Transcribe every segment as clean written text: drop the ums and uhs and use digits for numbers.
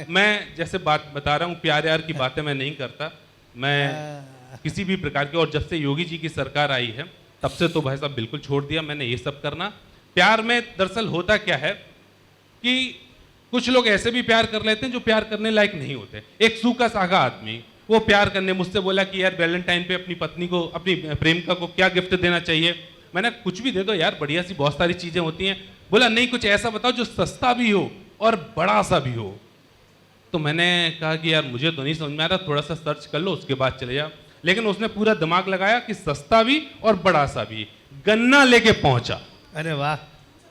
मैं जैसे बात बता रहा हूँ, प्यार यार की बातें मैं नहीं करता। मैं किसी भी प्रकार के, और जब से योगी जी की सरकार आई है तब से तो भाई साहब बिल्कुल छोड़ दिया मैंने ये सब करना। प्यार में दरअसल होता क्या है कि कुछ लोग ऐसे भी प्यार कर लेते हैं जो प्यार करने लायक नहीं होते। एक सूखा सागा आदमी, वो प्यार करने मुझसे बोला कि यार वैलेंटाइन पे अपनी पत्नी को, अपनी प्रेमिका को क्या गिफ्ट देना चाहिए। मैंने कुछ भी दे दो यार, बढ़िया सी बहुत सारी चीजें होती हैं। बोला नहीं, कुछ ऐसा बताओ जो सस्ता भी हो और बड़ा सा भी हो। तो मैंने कहा कि यार मुझे तो नहीं समझ में आ रहा, थोड़ा सा सर्च कर लो उसके बाद चले जाओ। लेकिन उसने पूरा दिमाग लगाया कि सस्ता भी और बड़ा सा भी। गन्ना लेके पहुंचा, अरे वाह,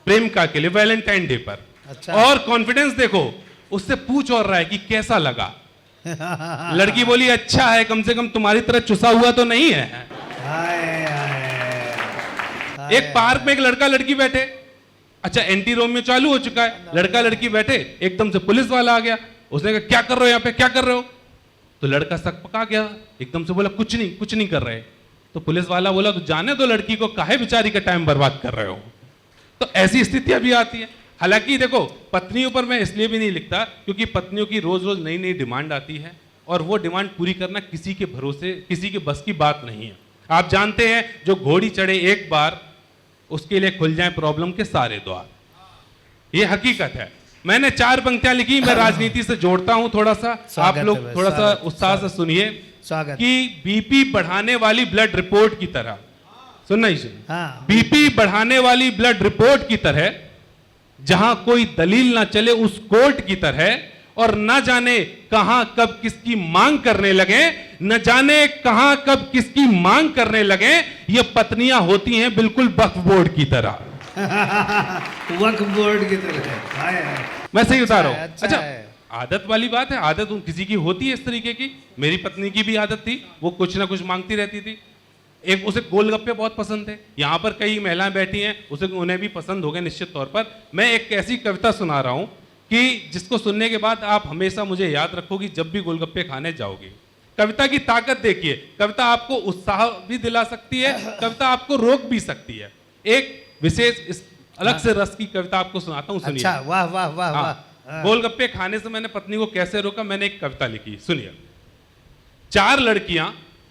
प्रेमिका के लिए वैलेंटाइन डे पर। अच्छा। और कॉन्फिडेंस देखो, उससे पूछ और रहा है कि कैसा लगा। लड़की बोली अच्छा है, कम से कम तुम्हारी तरह चुसा हुआ तो नहीं है। हाय, हाय, एक पार्क में एक लड़का लड़की बैठे, अच्छा एंटी रोमियो चालू हो चुका है, लड़का लड़की बैठे, एकदम से पुलिस वाला आ गया। उसने कहा क्या कर रहे हो यहाँ पे, क्या कर रहे हो। तो लड़का सक पका गया, एकदम से बोला कुछ नहीं, कुछ नहीं कर रहे। तो पुलिस वाला बोला तो जाने दो लड़की को, काहे बेचारी का टाइम बर्बाद कर रहे हो। तो ऐसी स्थितियां भी आती है। हालांकि देखो, पत्नियों पर मैं इसलिए भी नहीं लिखता क्योंकि पत्नियों की रोज रोज नई नई डिमांड आती है और वो डिमांड पूरी करना किसी के भरोसे, किसी के बस की बात नहीं है। आप जानते हैं जो घोड़ी चढ़े एक बार, उसके लिए खुल जाए प्रॉब्लम के सारे द्वार। ये हकीकत है। मैंने 4 पंक्तियां लिखी, मैं राजनीति से जोड़ता हूं थोड़ा सा, आप लोग थोड़ा सा उत्साह से सुनिए। कि बीपी बढ़ाने वाली ब्लड रिपोर्ट की तरह, सुनना ही सुनिए, हाँ। बीपी बढ़ाने वाली ब्लड रिपोर्ट की तरह, जहां कोई दलील ना चले उस कोर्ट की तरह, और न जाने कहां कब किसकी मांग करने लगे, न जाने कहां कब किसकी मांग करने लगे, ये पत्नियां होती हैं बिल्कुल वक्फ बोर्ड की तरह। वक्फ बोर्ड की तरह। हाय, हाय। मैं सही बता रहा हूं। अच्छा अच्छा, आदत वाली बात है, आदत किसी की होती है इस तरीके की। मेरी पत्नी की भी आदत थी, वो कुछ ना कुछ मांगती रहती थी। एक उसे गोलगप्पे बहुत पसंद थे, यहाँ पर कई महिलाएं बैठी हैं, उसे उन्हें भी पसंद हो गए निश्चित तौर पर। मैं एक ऐसी कविता सुना रहा हूं कि जिसको सुनने के बाद आप हमेशा मुझे याद रखोगी जब भी गोलगप्पे खाने जाओगी। कविता की ताकत देखिए, कविता आपको उत्साह भी दिला सकती है, कविता आपको रोक भी सकती है। एक विशेष इस अलग से रस की कविता आपको सुनाता हूं, सुनिए। अच्छा, वाह वाह वाह हाँ, वाह। गोलगप्पे खाने से मैंने पत्नी को कैसे रोका, मैंने एक कविता लिखी, सुनिए। 4 लड़कियां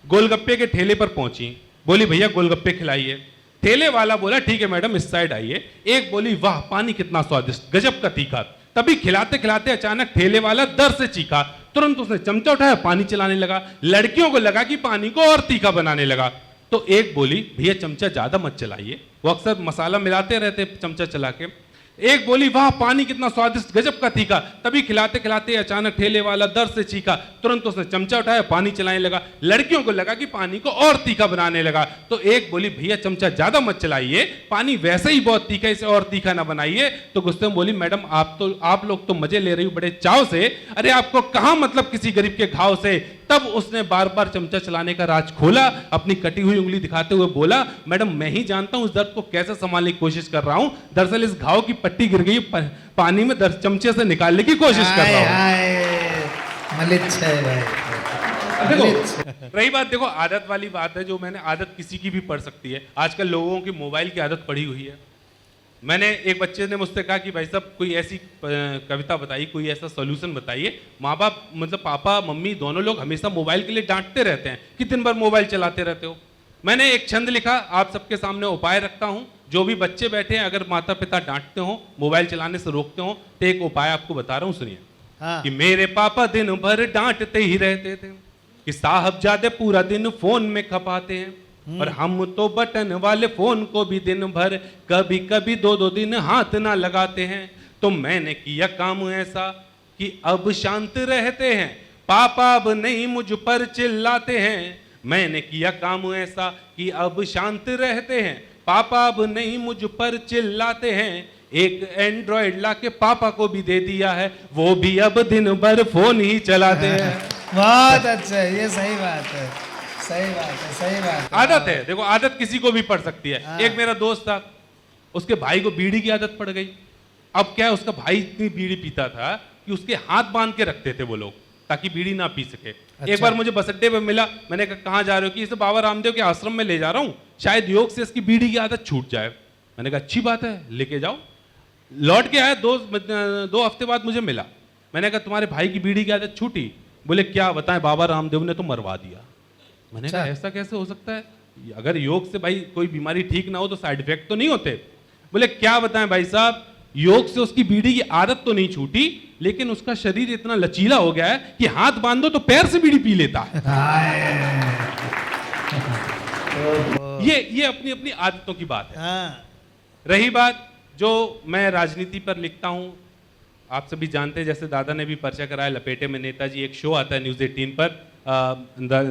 गोलगप्पे के ठेले पर पहुंची, बोली भैया गोलगप्पे खिलाइए। ठेले वाला बोला ठीक है मैडम इस साइड आइए। एक बोली वाह पानी कितना स्वादिष्ट, गजब का तीखा। तभी खिलाते खिलाते अचानक ठेले वाला दर्द से चीखा, तुरंत उसने चमचा उठाया, पानी चलाने लगा। लड़कियों को लगा कि पानी को और तीखा बनाने लगा। तो एक बोली भैया चमचा ज्यादा मत चलाइए, वो अक्सर मसाला मिलाते रहते चमचा चला के। एक बोली वाह पानी कितना स्वादिष्ट, गजब का तीखा। तभी खिलाते खिलाते अचानक ठेले वाला दर्द से चीखा, तुरंत उसने चमचा उठाया, पानी चलाने लगा। लड़कियों को लगा कि पानी को और तीखा बनाने लगा। तो एक बोली भैया चमचा ज्यादा मत चलाइए, पानी वैसे ही बहुत तीखा, इसे और तीखा ना बनाइए। तो गुस्से में बोली मैडम आप लोग तो मजे ले रही हो बड़े चाव से, अरे आपको कहां मतलब किसी गरीब के घाव से। तब उसने बार बार चमचा चलाने का राज खोला, अपनी कटी हुई उंगली दिखाते हुए बोला मैडम मैं ही जानता हूं इस दर्द को कैसे संभालने की कोशिश कर रहा हूं। दरअसल इस घाव की पट्टी गिर गई, पानी में दर्द चमचे से निकालने की कोशिश कर रहा हूं। देखो रही बात, देखो आदत वाली बात है, जो मैंने आदत किसी की भी पड़ सकती है। आजकल लोगों की मोबाइल की आदत पड़ी हुई है। मैंने एक बच्चे ने मुझसे कहा कि भाई साहब कोई ऐसी कविता बताइए, कोई ऐसा सॉल्यूशन बताइए। माँ बाप मतलब पापा मम्मी दोनों लोग हमेशा मोबाइल के लिए डांटते रहते हैं कि दिन भर मोबाइल चलाते रहते हो। मैंने एक छंद लिखा, आप सबके सामने उपाय रखता हूं। जो भी बच्चे बैठे हैं, अगर माता पिता डांटते हो, मोबाइल चलाने से रोकते हो, तो एक उपाय आपको बता रहा हूं, सुनिए। हाँ। कि मेरे पापा दिन भर डांटते ही रहते थे कि साहबजादे पूरा दिन फोन में खपाते हैं, और हम तो बटन वाले फोन को भी दिन भर कभी कभी 2-2 दिन हाथ ना लगाते हैं। तो मैंने किया काम ऐसा कि अब शांत रहते हैं, पापा अब नहीं मुझ पर चिल्लाते हैं। मैंने किया काम ऐसा कि अब शांत रहते हैं, पापा अब नहीं मुझ पर चिल्लाते हैं। एक एंड्रॉइड लाके पापा को भी दे दिया है, वो भी अब दिन भर फोन ही चलाते हैं। बहुत अच्छा, ये सही बात है, सही बात है, सही बात है। आदत है, देखो आदत किसी को भी पड़ सकती है। एक मेरा दोस्त था, उसके भाई को बीड़ी की आदत पड़ गई। अब क्या है, उसका भाई इतनी बीड़ी पीता था कि उसके हाथ बांध के रखते थे वो लोग, ताकि बीड़ी ना पी सके। अच्छा। एक बार मुझे बस अड्डे पे मिला, मैंने कहा कहाँ जा रहे हो, कि इसे बाबा रामदेव के आश्रम में ले जा रहा हूँ, शायद योग से इसकी बीड़ी की आदत छूट जाए। मैंने कहा अच्छी बात है, लेके जाओ। लौट के आया, 2 हफ्ते बाद मुझे मिला। मैंने कहा तुम्हारे भाई की बीड़ी की आदत छूटी? बोले क्या बताएं, बाबा रामदेव ने तो मरवा दिया। मैंने कहा ऐसा कैसे हो सकता है? अगर योग से भाई कोई बीमारी ठीक ना हो तो साइड इफेक्ट तो नहीं होते? बोले क्या बताएं भाई साहब, योग से उसकी बीड़ी की आदत तो नहीं छूटी, लेकिन उसका शरीर इतना लचीला हो गया है कि हाथ बांधो तो पैर से बीड़ी पी लेता है। ये अपनी अपनी आदतों की बात है। हाँ। रही बात जो मैं राजनीति पर लिखता हूं, आप सभी जानते हैं, जैसे दादा ने भी पर्चा कराया, लपेटे में नेताजी एक शो आता है न्यूज़ 18 पर।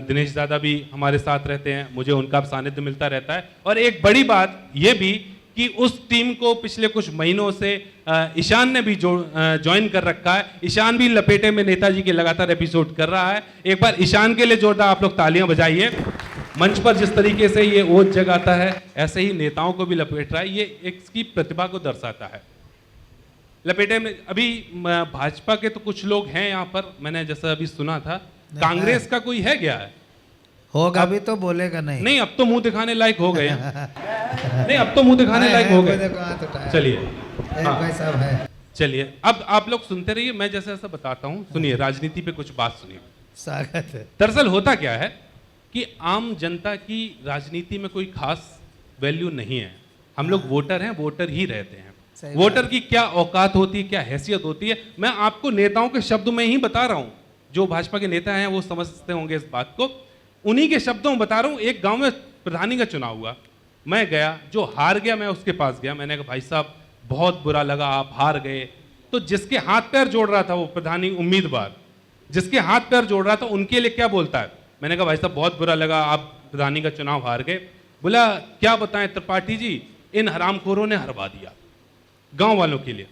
दिनेश दादा भी हमारे साथ रहते हैं, मुझे उनका सानिध्य मिलता रहता है। और एक बड़ी बात ये भी कि उस टीम को पिछले कुछ महीनों से ईशान ने भी ज्वाइन कर रखा है। ईशान भी लपेटे में नेताजी के लगातार एपिसोड कर रहा है। एक बार ईशान के लिए जोरदार आप लोग तालियां बजाइए। मंच पर जिस तरीके से ये ओज जगाता है, ऐसे ही नेताओं को भी लपेट रहा है। ये इसकी प्रतिभा को दर्शाता है। लपेटे में अभी भाजपा के तो कुछ लोग हैं यहाँ पर, मैंने जैसा अभी सुना था। कांग्रेस का कोई है क्या? होगा अभी तो बोलेगा नहीं। नहीं, अब तो मुंह दिखाने लायक हो गए। नहीं, अब तो मुंह दिखाने लायक हो गए। चलिए भाई साहब है। चलिए अब आप लोग सुनते रहिए, मैं जैसे ऐसा बताता हूँ। सुनिए, राजनीति पे कुछ बात सुनिए। स्वागत है। दरअसल होता क्या है कि आम जनता की राजनीति में कोई खास वैल्यू नहीं है। हम लोग वोटर हैं, वोटर ही रहते हैं। वोटर की क्या औकात होती है, क्या हैसियत होती है, मैं आपको नेताओं के शब्दों में ही बता रहा हूं। जो भाजपा के नेता हैं वो समझते होंगे इस बात को, उन्हीं के शब्दों में बता रहा हूं। एक गांव में प्रधानी का चुनाव हुआ, मैं गया, जो हार गया मैं उसके पास गया। मैंने कहा भाई साहब बहुत बुरा लगा, आप हार गए। तो जिसके हाथ पैर जोड़ रहा था वो प्रधानी उम्मीदवार, जिसके हाथ पैर जोड़ रहा था, उनके लिए क्या बोलता है? मैंने कहा भाई साहब बहुत बुरा लगा, आप प्रधानी का चुनाव हार गए। बोला क्या बताएं त्रिपाठी जी, इन हरामखोरों ने हरवा दिया गांव वालों के लिए।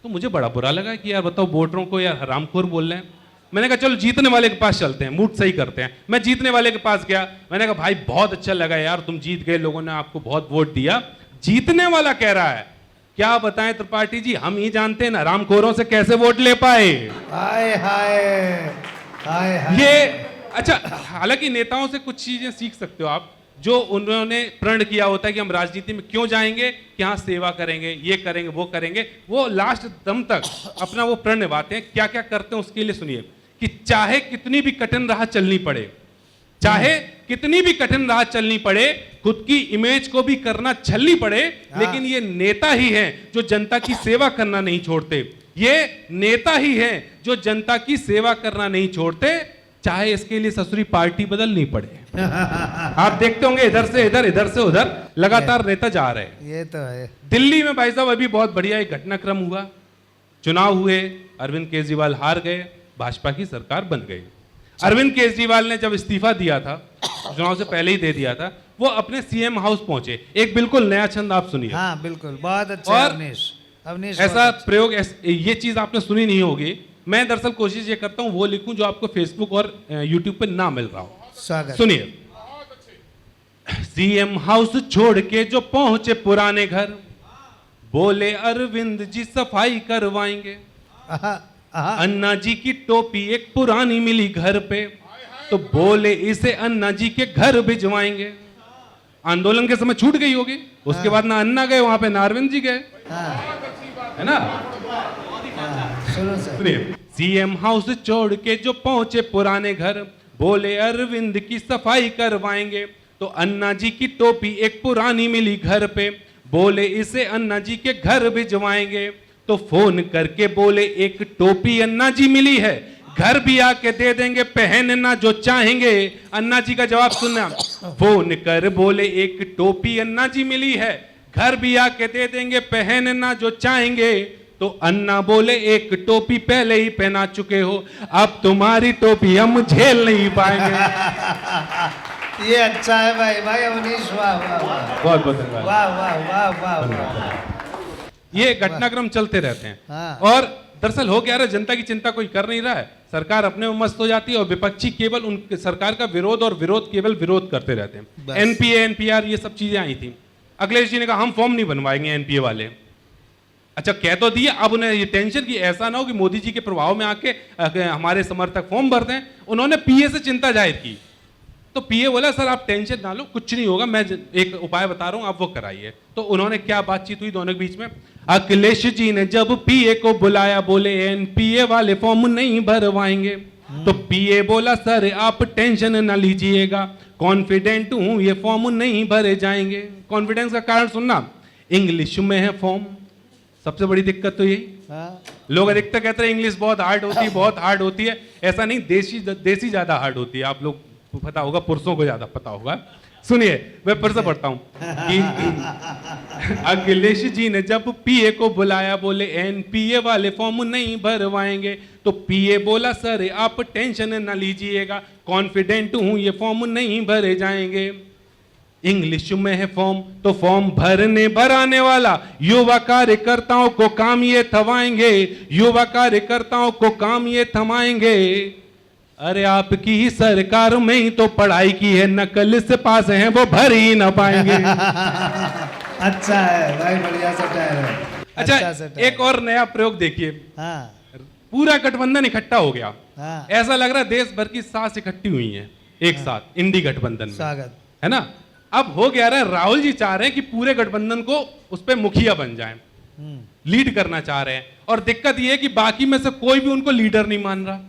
तो मुझे बड़ा बुरा लगा कि यार बताओ, वोटरों को यार हरामखोर बोल रहे हैं। मैंने कहा चलो जीतने वाले के पास चलते हैं, मूड सही करते हैं। मैं जीतने वाले के पास गया, मैंने कहा भाई बहुत अच्छा लगा यार, तुम जीत गए, लोगों ने आपको बहुत वोट दिया। जीतने वाला कह रहा है क्या बताएं त्रिपाठी जी, हम ही जानते हैं ना हरामखोरों से कैसे वोट ले पाए। हाय हाय हाय हाय। ये अच्छा, हालांकि नेताओं से कुछ चीजें सीख सकते हो आप, जो उन्होंने प्रण किया होता है कि हम राजनीति में क्यों जाएंगे, कि हाँ सेवा करेंगे, ये करेंगे, वो करेंगे, वो लास्ट दम तक अपना वो प्रण निभाते हैं। क्या क्या करते हैं उसके लिए सुनिए, कि चाहे कितनी भी कठिन राह चलनी पड़े, चाहे कितनी भी कठिन राह चलनी पड़े, खुद की इमेज को भी करना छलनी पड़े, लेकिन ये नेता ही हैं जो जनता की सेवा करना नहीं छोड़ते। ये नेता ही हैं जो जनता की सेवा करना नहीं छोड़ते, चाहे इसके लिए ससुरी पार्टी बदलनी पड़े। आप देखते होंगे इधर से इधर, इधर से उधर लगातार नेता जा रहे हैं। ये तो है। दिल्ली में भाई साहब अभी बहुत बढ़िया एक घटनाक्रम हुआ, चुनाव हुए, अरविंद केजरीवाल हार गए, भाजपा की सरकार बन गई। अरविंद केजरीवाल ने जब इस्तीफा दिया था, चुनाव से पहले ही दे दिया था, वो अपने सीएम हाउस पहुंचे। एक बिल्कुल नया छंद आप सुनिए। हाँ बिल्कुल, बहुत अच्छा। और अवनीश ऐसा प्रयोग, ये चीज आपने सुनी नहीं होगी। मैं दरअसल कोशिश ये करता हूं वो लिखूं जो आपको फेसबुक और यूट्यूब पे ना मिल रहा हो। स्वागत। सुनिए, सीएम हाउस छोड़ के जो पहुंचे पुराने घर, बोले अरविंद जी सफाई करवाएंगे। अन्ना जी की टोपी एक पुरानी मिली घर पे, तो बोले इसे अन्ना जी के घर भिजवाएंगे। आंदोलन के समय छूट गई होगी, उसके बाद ना अन्ना गए वहां पे, ना अरविंद जी गए, है ना? सुनिए, सीएम हाउस छोड़ के जो पहुंचे पुराने घर, बोले अरविंद की सफाई करवाएंगे। तो अन्ना जी की टोपी एक पुरानी मिली घर पे, बोले इसे अन्ना जी के घर भिजवाएंगे। तो फोन करके बोले एक टोपी अन्ना जी मिली है, घर भी आके दे देंगे, पहनना जो चाहेंगे। अन्ना जी का जवाब सुनना, फोन कर बोले एक टोपी अन्ना जी मिली है, घर भी आके दे देंगे, पहनना जो चाहेंगे। तो अन्ना बोले एक टोपी पहले ही पहना चुके हो, अब तुम्हारी टोपी हम झेल नहीं पाएंगे। ये अच्छा है भाई, भाई अवनीश, वाह वाह वाह, बहुत बहुत धन्यवाद, वाह वाह वाह वाह वाह। ये घटनाक्रम चलते रहते हैं। हाँ। और दरअसल हो क्या रहा है, जनता की चिंता कोई कर नहीं रहा है, सरकार अपने में मस्त हो जाती है और विपक्षी केवल उन सरकार का विरोध और विरोध केवल विरोध करते रहते हैं। एनपीए, एनपीआर, ये सब चीजें आई थी। अखिलेश जी ने कहा हम फॉर्म नहीं बनवाएंगे एनपीए वाले। अच्छा कह तो दिया, अब उन्हें ये टेंशन की ऐसा ना हो कि मोदी जी के प्रभाव में आके हमारे समर्थक फॉर्म भर दें। उन्होंने पीए से चिंता जाहिर की, तो पीए बोला सर आप टेंशन ना लो, कुछ नहीं होगा, मैं एक उपाय बता रहा हूं, आप वो कराइए। तो उन्होंने क्या बातचीत हुई दोनों के बीच में, अखिलेश जी ने जब पीए को बुलाया, बोले एनपीए वाले फॉर्म नहीं भरवाएंगे। तो पीए बोला सर आप टेंशन ना लीजिएगा, कॉन्फिडेंट हूं ये फॉर्म नहीं भरे जाएंगे। कॉन्फिडेंस का कारण सुनना, इंग्लिश में है फॉर्म, सबसे बड़ी दिक्कत तो यही। हाँ, लोग अधिकतर कहते हैं इंग्लिश बहुत हार्ड होती है, बहुत हार्ड होती है। ऐसा नहीं, देसी ज्यादा हार्ड होती है। आप लोग को पता होगा, पुरुषों को ज्यादा पता होगा। सुनिए, मैं फिर से पढ़ता हूं कि अखिलेश जी ने जब पीए को बुलाया, बोले एनपीए वाले फॉर्म नहीं भरवाएंगे। तो पीए बोला सर आप टेंशन ना लीजिएगा, कॉन्फिडेंट हूं ये फॉर्म नहीं भरे जाएंगे। इंग्लिश में है फॉर्म, तो फॉर्म भराने वाला युवा कार्यकर्ताओं को काम ये थमाएंगे, युवा कार्यकर्ताओं को काम ये थमाएंगे। अरे आपकी ही सरकार में ही तो पढ़ाई की है, नकल से पास हैं वो भर ही ना पाएंगे। अच्छा है भाई, बढ़िया सटायर है। अच्छा, सटायर। एक और नया प्रयोग देखिए। हाँ पूरा गठबंधन इकट्ठा हो गया। हाँ, ऐसा लग रहा है देश भर की सांस इकट्ठी हुई है एक साथ इंडी गठबंधन में, स्वागत। है ना। अब हो गया रहा, राहुल जी चाह रहे हैं कि पूरे गठबंधन को उस पे मुखिया बन जाए, लीड करना चाह रहे हैं। और दिक्कत यह है कि बाकी में से कोई भी उनको लीडर नहीं मान रहा।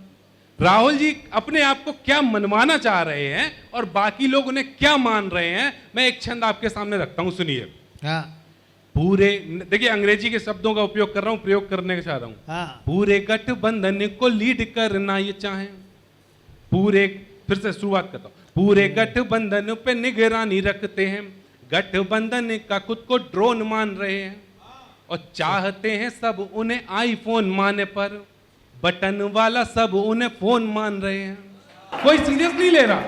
राहुल जी अपने आप को क्या मनवाना चाह रहे हैं और बाकी लोग उन्हें क्या मान रहे हैं, मैं एक छंद आपके सामने रखता हूं, सुनिए। हाँ पूरे, देखिए अंग्रेजी के शब्दों का उपयोग कर रहा हूं, प्रयोग करने का चाह रहा हूं। हाँ, पूरे गठबंधन को लीड करना ये चाहें, पूरे, फिर से शुरुआत करता हूं, पूरे गठबंधन पे निगरानी रखते हैं, गठबंधन का खुद को ड्रोन मान रहे हैं और चाहते हैं सब उन्हें आईफोन माने पर, बटन वाला सब उन्हें फोन मान रहे हैं। कोई सीरियस नहीं ले रहा,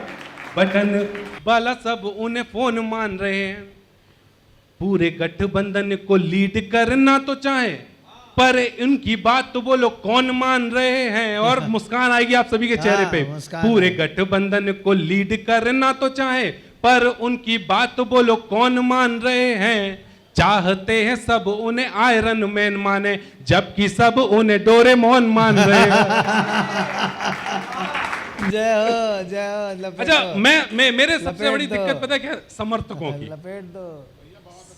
बटन वाला सब उन्हें फोन मान रहे हैं। पूरे गठबंधन को लीड करना तो चाहे, पर उनकी बात तो बोलो कौन मान रहे हैं। और मुस्कान आएगी आप सभी के चेहरे पे। पूरे गठबंधन को लीड करना तो चाहे, पर उनकी बात तो बोलो कौन मान रहे हैं। चाहते हैं सब उन्हें आयरन मैन माने, जबकि सब उन्हें डोरेमोन मान रहे हैं। जय हो जय हो। लपेट अच्छा, दो, मैं मेरे सबसे लपेट बड़ी दो। दिक्कत पता है क्या है? समर्थकों की लपेट दो।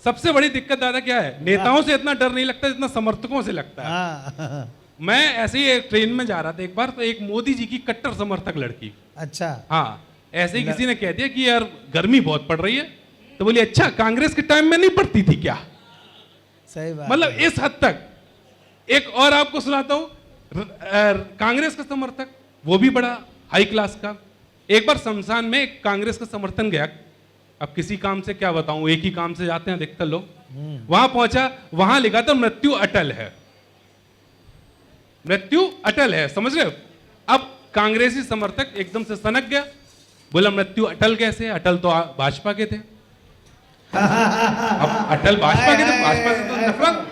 सबसे बड़ी दिक्कत दादा क्या है? नेताओं से इतना डर नहीं लगता जितना समर्थकों से लगता है। हाँ मैं ऐसे ही एक ट्रेन में जा रहा था एक बार, तो एक मोदी जी की कट्टर समर्थक लड़की, अच्छा, हाँ, ऐसे ही किसी ने कह दिया कि यार गर्मी बहुत पड़ रही है, तो बोली अच्छा कांग्रेस के टाइम में नहीं पड़ती थी क्या? सही बात। मतलब इस हद तक। एक और आपको सुनाता हूं, कांग्रेस का समर्थक, वो भी बड़ा हाई क्लास का। एक बार शमशान में एक कांग्रेस का समर्थन गया, अब किसी काम से क्या बताऊं, एक ही काम से जाते हैं अधिकतर लोग। वहां पहुंचा, वहां लिखा था मृत्यु अटल है, मृत्यु अटल है, समझ रहे हो? अब कांग्रेसी समर्थक एकदम से सनक गया, बोला मृत्यु अटल कैसे? अटल तो भाजपा के थे। अब अटल भाजपा के थे, भाजपा से तो नफरत।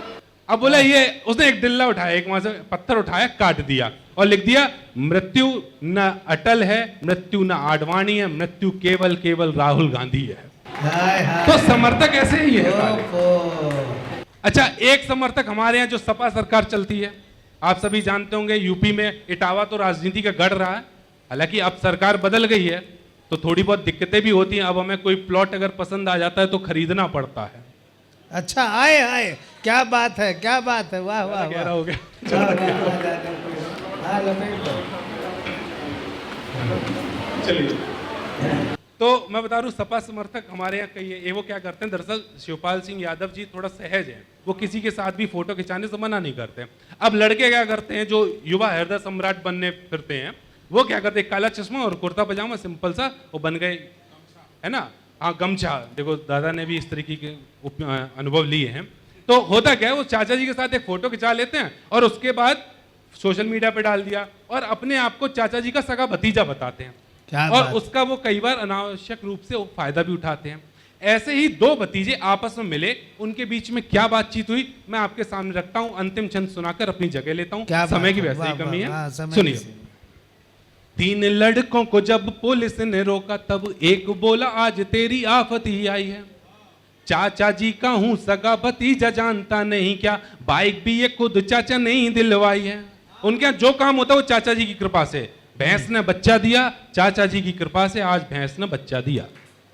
अब बोला ये, उसने एक डिल्ला उठाया, एक वहां से पत्थर उठाया, काट दिया और लिख दिया मृत्यु न अटल है, मृत्यु न आडवाणी है, मृत्यु केवल केवल राहुल गांधी है। हाय हाय। तो समर्थक ऐसे ही है सारे। ओफो। अच्छा, एक समर्थक हमारे यहाँ जो सपा सरकार चलती है, आप सभी जानते होंगे, यूपी में इटावा तो राजनीति का गढ़ रहा है। हालांकि अब सरकार बदल गई है तो थोड़ी बहुत दिक्कतें भी होती हैं। अब हमें कोई प्लॉट अगर पसंद आ जाता है तो खरीदना पड़ता है। अच्छा, आए आए, क्या बात है, क्या बात है, वाह वाह गहरा वाह। हो गया। वाह, वाह, वाह, हाँ, लपेट दो। चलिए, तो मैं बता रहा हूँ, सपा समर्थक हमारे यहाँ कई है। ये वो क्या करते हैं, दरअसल शिवपाल सिंह यादव जी थोड़ा सहज हैं, वो किसी के साथ भी फोटो खिंचाने से मना नहीं करते। अब लड़के क्या करते हैं, जो युवा हृदय सम्राट बनने फिरते हैं, वो क्या करते हैं, काला चश्मा और कुर्ता पजामा सिंपल सा, वो बन गए, है ना, हाँ, गमछा। देखो दादा ने भी इस तरीके के अनुभव लिए हैं। तो होता क्या है, वो चाचा जी के साथ एक फोटो खिंचा लेते हैं और उसके बाद सोशल मीडिया पे डाल दिया और अपने आप को चाचा जी का सगा भतीजा बताते हैं। क्या और बात। उसका वो कई बार अनावश्यक रूप से फायदा भी उठाते हैं। ऐसे ही दो भतीजे आपस में मिले, उनके बीच में क्या बातचीत हुई मैं आपके सामने रखता हूं। अंतिम छंद सुनाकर अपनी जगह लेता हूं, क्या समय बात की है, वैसे ही वाह, कमी वाह, है। समय सुनिए, की। 3 लड़कों को जब पुलिस ने रोका, तब एक बोला आज तेरी आफत ही आई है। चाचा जी का हूं सगा भतीजा, जानता नहीं क्या, बाइक भी ये खुद चाचा नहीं दिलवाई है। उनके यहाँ जो काम होता है वो चाचा जी की कृपा से। भैंस ने बच्चा दिया, चाचा जी की कृपा से आज भैंस ने बच्चा दिया।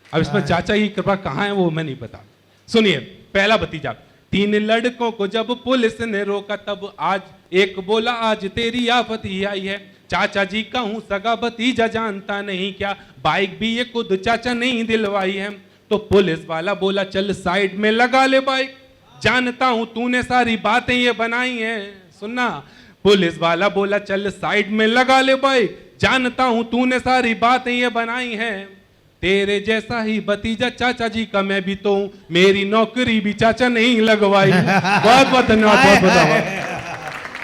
अब इसमें चाचा की कृपा कहाँ है वो मैं नहीं पता। सुनिए, पहला भतीजा, तीन लड़कों को जब पुलिस ने रोका तब आज एक बोला आज तेरी आफत ही आई है। चाचा जी का हूं सगा भतीजा जानता नहीं क्या, बाइक भी ये खुद चाचा नहीं दिलवाई है। तो पुलिस वाला बोला चल साइड में लगा ले बाइक, जानता हूं तूने सारी बातें ये बनाई हैं। सुनना, पुलिस वाला बोला चल साइड में लगा ले बाइक, जानता हूं तूने सारी बातें ये बनाई हैं। तेरे जैसा ही भतीजा चाचा जी का मैं भी तो हूं, मेरी नौकरी भी चाचा नहीं लगवाई। बहुत बहुत धन्यवाद, बहुत बहुत आभार।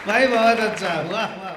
भाई बहुत अच्छा, वाह वाह।